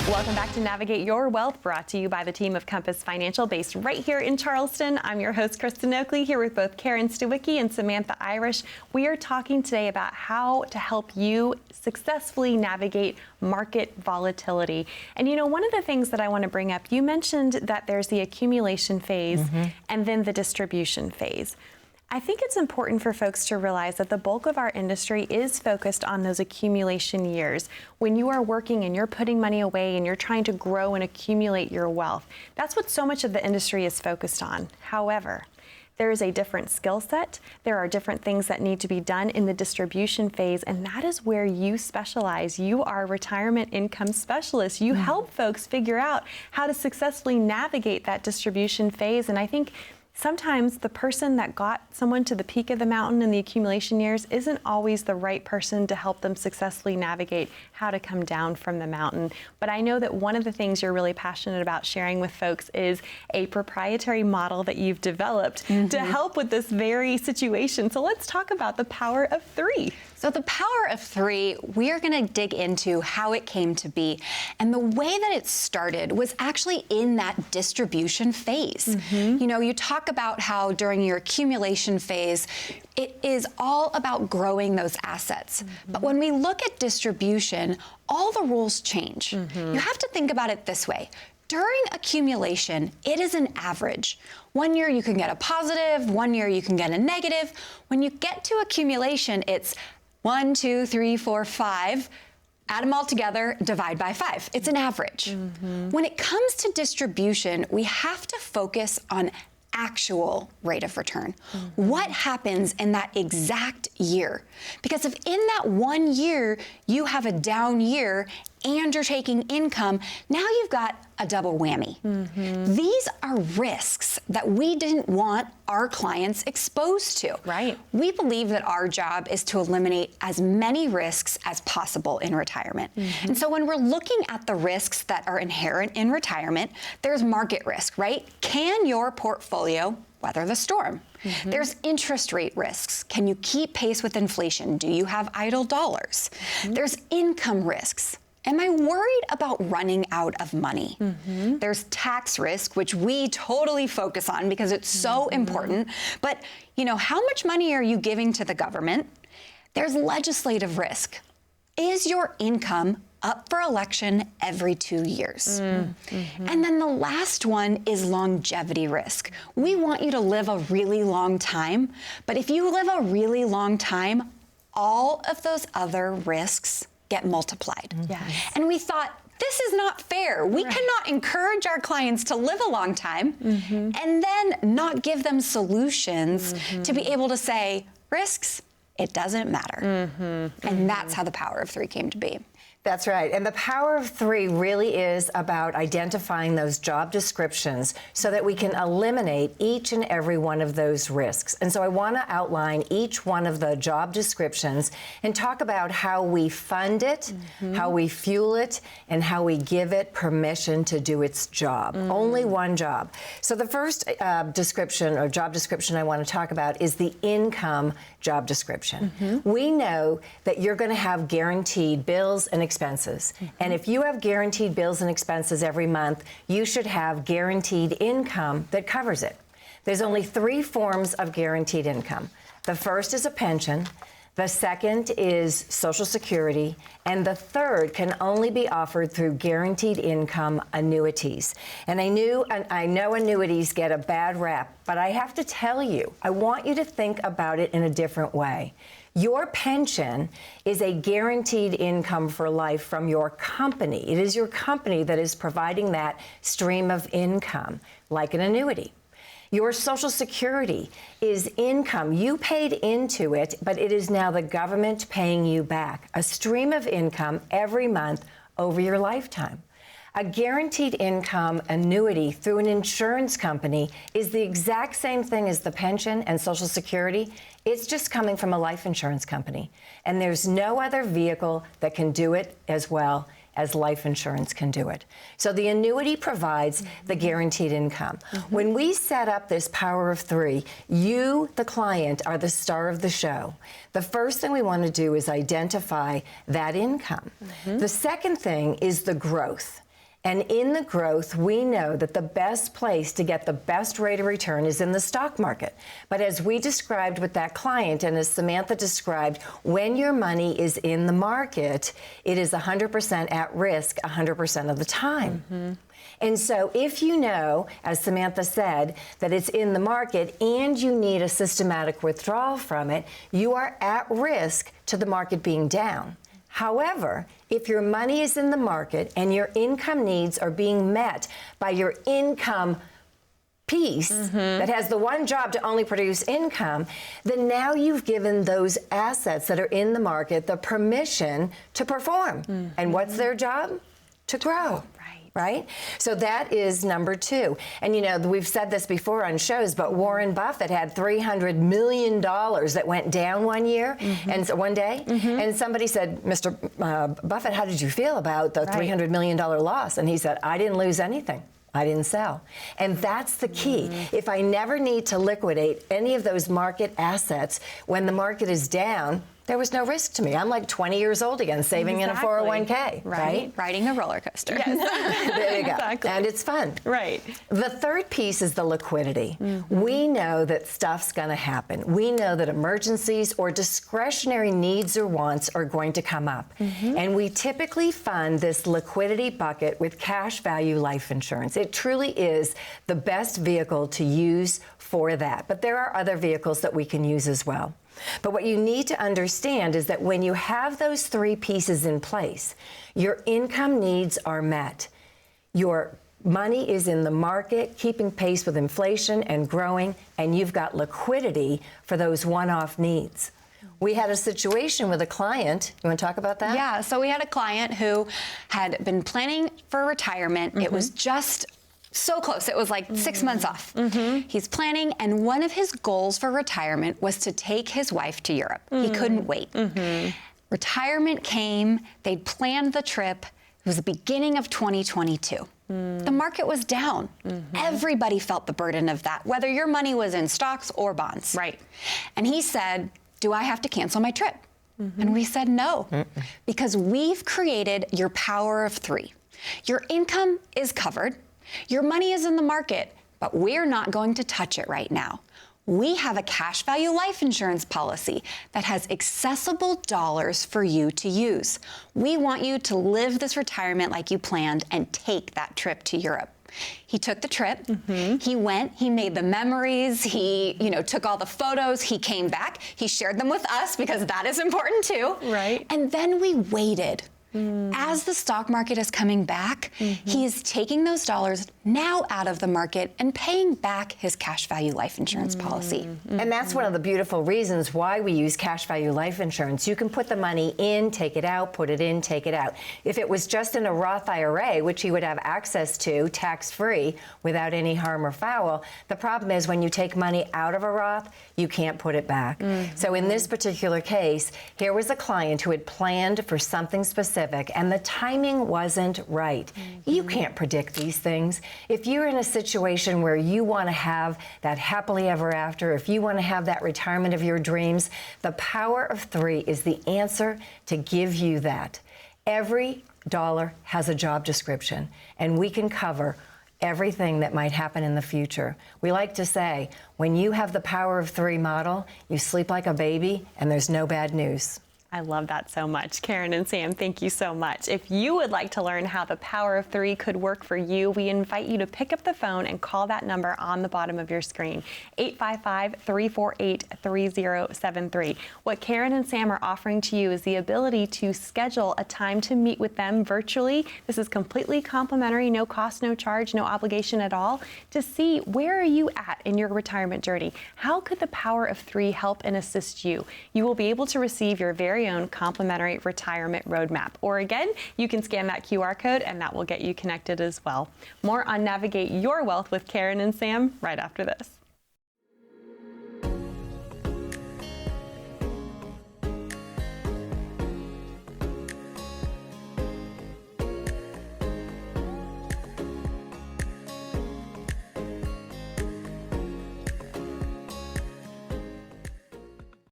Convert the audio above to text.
Welcome back to Navigate Your Wealth, brought to you by the team of Compass Financial, based right here in Charleston. I'm your host, Kristen Oakley, here with both Karen 𝗬𝗍𝗍 and Samantha Irish. We are talking today about how to help you successfully navigate market volatility. And you know, one of the things that I want to bring up, you mentioned that there's the accumulation phase and then the distribution phase. I think it's important for folks to realize that the bulk of our industry is focused on those accumulation years. When you are working and you're putting money away and you're trying to grow and accumulate your wealth, that's what so much of the industry is focused on. However, there is a different skill set. There are different things that need to be done in the distribution phase, and that is where you specialize. You are a retirement income specialist. You help folks figure out how to successfully navigate that distribution phase, and I think sometimes the person that got someone to the peak of the mountain in the accumulation years isn't always the right person to help them successfully navigate how to come down from the mountain. But I know that one of the things you're really passionate about sharing with folks is a proprietary model that you've developed to help with this very situation. So let's talk about the power of three. So the power of three, we are going to dig into how it came to be. And the way that it started was actually in that distribution phase. You know, you talk about how during your accumulation phase, it is all about growing those assets. But when we look at distribution, all the rules change. You have to think about it this way. During accumulation, it is an average. One year you can get a positive, one year you can get a negative. When you get to accumulation, it's 1, 2, 3, 4, 5. Add them all together, divide by 5. It's an average. When it comes to distribution, we have to focus on actual rate of return. What happens in that exact year? Because if in that 1 year you have a down year and you're taking income, now you've got a double whammy. These are risks that we didn't want our clients exposed to. Right. We believe that our job is to eliminate as many risks as possible in retirement. And so when we're looking at the risks that are inherent in retirement, there's market risk, right? Can your portfolio weather the storm? There's interest rate risks. Can you keep pace with inflation? Do you have idle dollars? There's income risks. Am I worried about running out of money? There's tax risk, which we totally focus on because it's so important. But, you know, how much money are you giving to the government? There's legislative risk. Is your income up for election every 2 years? And then the last one is longevity risk. We want you to live a really long time, but if you live a really long time, all of those other risks get multiplied. And we thought, this is not fair. We cannot encourage our clients to live a long time and then not give them solutions to be able to say, risks, it doesn't matter. And that's how the power of three came to be. That's right. And the power of three really is about identifying those job descriptions so that we can eliminate each and every one of those risks. And so I want to outline each one of the job descriptions and talk about how we fund it, how we fuel it, and how we give it permission to do its job. Only one job. So the first description or job description I want to talk about is the income job description. We know that you're going to have guaranteed bills and expenses. And if you have guaranteed bills and expenses every month, you should have guaranteed income that covers it. There's only 3 forms of guaranteed income. The first is a pension. The second is Social Security, and the third can only be offered through guaranteed income annuities. And I know annuities get a bad rap, but I have to tell you, I want you to think about it in a different way. Your pension is a guaranteed income for life from your company. It is your company that is providing that stream of income, like an annuity. Your Social Security is income. You paid into it, but it is now the government paying you back. A stream of income every month over your lifetime. A guaranteed income annuity through an insurance company is the exact same thing as the pension and Social Security. It's just coming from a life insurance company. And there's no other vehicle that can do it as well as life insurance can do it. So the annuity provides the guaranteed income. When we set up this power of three, you, the client, are the star of the show. The first thing we want to do is identify that income. The second thing is the growth. And in the growth, we know that the best place to get the best rate of return is in the stock market. But as we described with that client, and as Samantha described, when your money is in the market, it is 100% at risk 100% of the time. And so if you know, as Samantha said, that it's in the market and you need a systematic withdrawal from it, you are at risk to the market being down. However, if your money is in the market and your income needs are being met by your income piece that has the one job to only produce income, then now you've given those assets that are in the market the permission to perform. And what's their job? To grow. Right? So that is number two. And you know, we've said this before on shows, but Warren Buffett had $300 million that went down one year, and so one day. And somebody said, Mr. Buffett, how did you feel about the $300 million loss? And he said, I didn't lose anything. I didn't sell. And that's the key. If I never need to liquidate any of those market assets when the market is down, there was no risk to me. I'm like 20 years old again, saving in a 401k, right? Riding a roller coaster. Yes. There you go. Exactly. And it's fun. Right. The third piece is the liquidity. We know that stuff's going to happen. We know that emergencies or discretionary needs or wants are going to come up. And we typically fund this liquidity bucket with cash value life insurance. It truly is the best vehicle to use for that. But there are other vehicles that we can use as well. But what you need to understand is that when you have those three pieces in place, your income needs are met. Your money is in the market, keeping pace with inflation and growing, and you've got liquidity for those one-off needs. We had a situation with a client. You want to talk about that? Yeah, so we had a client who had been planning for retirement. It was just so close. It was like 6 months off. He's planning, and one of his goals for retirement was to take his wife to Europe. He couldn't wait. Retirement came. They'd planned the trip. It was the beginning of 2022. The market was down. Everybody felt the burden of that, whether your money was in stocks or bonds. Right. And he said, do I have to cancel my trip? And we said no, because we've created your power of three. Your income is covered. Your money is in the market, but we're not going to touch it right now. We have a cash value life insurance policy that has accessible dollars for you to use. We want you to live this retirement like you planned and take that trip to Europe. He took the trip. He went. He made the memories. He, took all the photos. He came back. He shared them with us because that is important too. Right. And then we waited. As the stock market is coming back, he is taking those dollars now out of the market and paying back his cash value life insurance policy. And that's one of the beautiful reasons why we use cash value life insurance. You can put the money in, take it out, put it in, take it out. If it was just in a Roth IRA, which he would have access to tax-free without any harm or foul, the problem is when you take money out of a Roth, you can't put it back. So in this particular case, here was a client who had planned for something specific, and the timing wasn't right. You can't predict these things. If you're in a situation where you want to have that happily ever after, if you want to have that retirement of your dreams, the power of three is the answer to give you that. Every dollar has a job description, and we can cover everything that might happen in the future. We like to say, when you have the power of three model, you sleep like a baby, and there's no bad news. I love that so much. Karen and Sam, thank you so much. If you would like to learn how the power of three could work for you, we invite you to pick up the phone and call that number on the bottom of your screen, 855-348-3073. What Karen and Sam are offering to you is the ability to schedule a time to meet with them virtually. This is completely complimentary, no cost, no charge, no obligation at all, to see where are you at in your retirement journey. How could the power of three help and assist you? You will be able to receive your very own complimentary retirement roadmap. Or again, you can scan that QR code and that will get you connected as well. More on Navigate Your Wealth with Karen and Sam right after this.